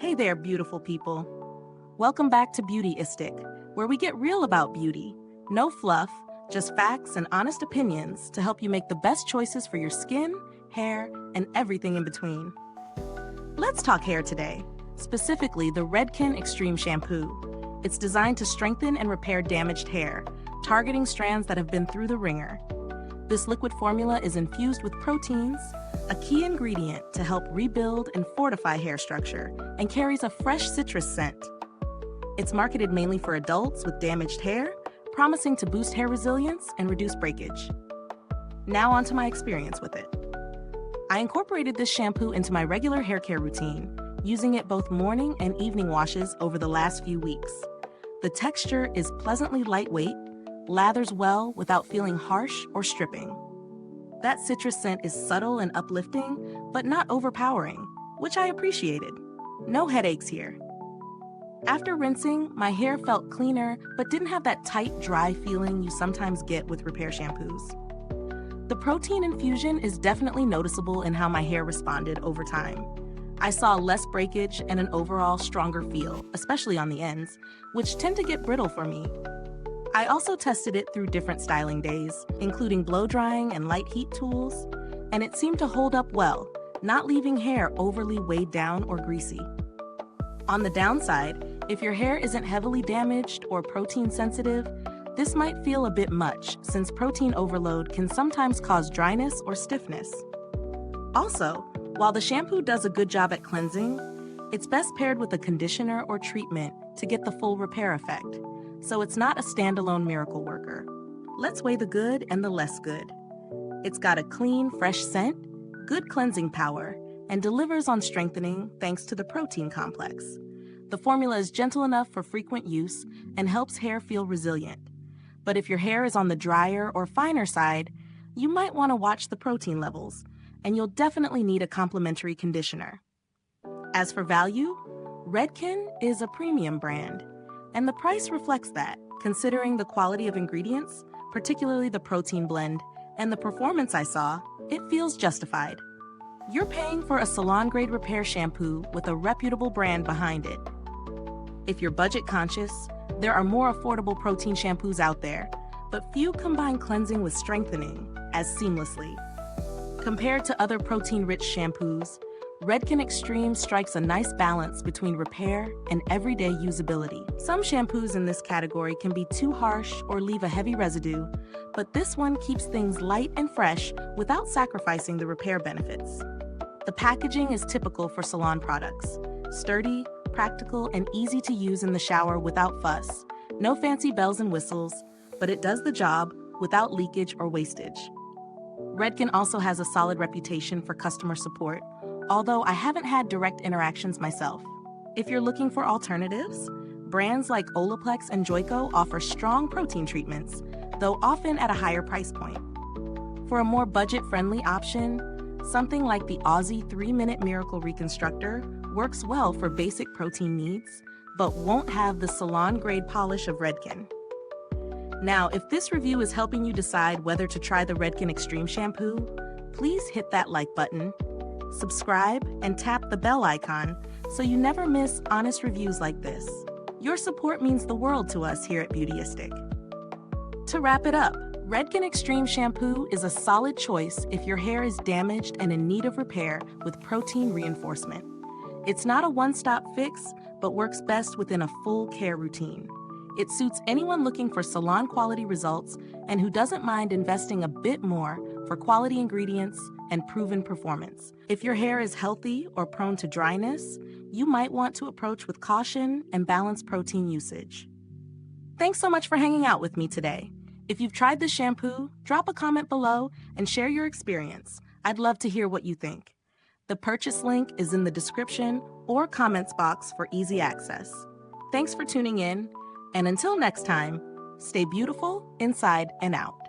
Hey there, beautiful people. Welcome back to Beautyistic, where we get real about beauty. No fluff, just facts and honest opinions to help you make the best choices for your skin, hair, and everything in between. Let's talk hair today, specifically the Redken Extreme Shampoo. It's designed to strengthen and repair damaged hair, targeting strands that have been through the ringer. This liquid formula is infused with proteins, a key ingredient to help rebuild and fortify hair structure, and carries a fresh citrus scent. It's marketed mainly for adults with damaged hair, promising to boost hair resilience and reduce breakage. Now onto my experience with it. I incorporated this shampoo into my regular hair care routine, using it both morning and evening washes over the last few weeks. The texture is pleasantly lightweight, lathers well without feeling harsh or stripping. That citrus scent is subtle and uplifting, but not overpowering, which I appreciated. No headaches here. After rinsing, my hair felt cleaner, but didn't have that tight, dry feeling you sometimes get with repair shampoos. The protein infusion is definitely noticeable in how my hair responded over time. I saw less breakage and an overall stronger feel, especially on the ends, which tend to get brittle for me. I also tested it through different styling days, including blow drying and light heat tools, and it seemed to hold up well, not leaving hair overly weighed down or greasy. On the downside, if your hair isn't heavily damaged or protein sensitive, this might feel a bit much since protein overload can sometimes cause dryness or stiffness. Also, while the shampoo does a good job at cleansing, it's best paired with a conditioner or treatment to get the full repair effect. So it's not a standalone miracle worker. Let's weigh the good and the less good. It's got a clean, fresh scent, good cleansing power, and delivers on strengthening thanks to the protein complex. The formula is gentle enough for frequent use and helps hair feel resilient. But if your hair is on the drier or finer side, you might want to watch the protein levels, and you'll definitely need a complementary conditioner. As for value, Redken is a premium brand, and the price reflects that, considering the quality of ingredients, particularly the protein blend, and the performance I saw, it feels justified. You're paying for a salon-grade repair shampoo with a reputable brand behind it. If you're budget conscious, there are more affordable protein shampoos out there, but few combine cleansing with strengthening as seamlessly. Compared to other protein-rich shampoos, Redken Extreme strikes a nice balance between repair and everyday usability. Some shampoos in this category can be too harsh or leave a heavy residue, but this one keeps things light and fresh without sacrificing the repair benefits. The packaging is typical for salon products: sturdy, practical, and easy to use in the shower without fuss. No fancy bells and whistles, but it does the job without leakage or wastage. Redken also has a solid reputation for customer support, although I haven't had direct interactions myself. If you're looking for alternatives, brands like Olaplex and Joico offer strong protein treatments, though often at a higher price point. For a more budget-friendly option, something like the Aussie 3-Minute Miracle Reconstructor works well for basic protein needs, but won't have the salon-grade polish of Redken. Now, if this review is helping you decide whether to try the Redken Extreme Shampoo, please hit that like button, subscribe, and tap the bell icon so you never miss honest reviews like this. Your support means the world to us here at Beautyistic. To wrap it up, Redken Extreme Shampoo is a solid choice if your hair is damaged and in need of repair with protein reinforcement. It's not a one-stop fix, but works best within a full care routine. It suits anyone looking for salon-quality results and who doesn't mind investing a bit more for quality ingredients and proven performance. If your hair is healthy or prone to dryness, you might want to approach with caution and balance protein usage. Thanks so much for hanging out with me today. If you've tried this shampoo, drop a comment below and share your experience. I'd love to hear what you think. The purchase link is in the description or comments box for easy access. Thanks for tuning in, and until next time, stay beautiful inside and out.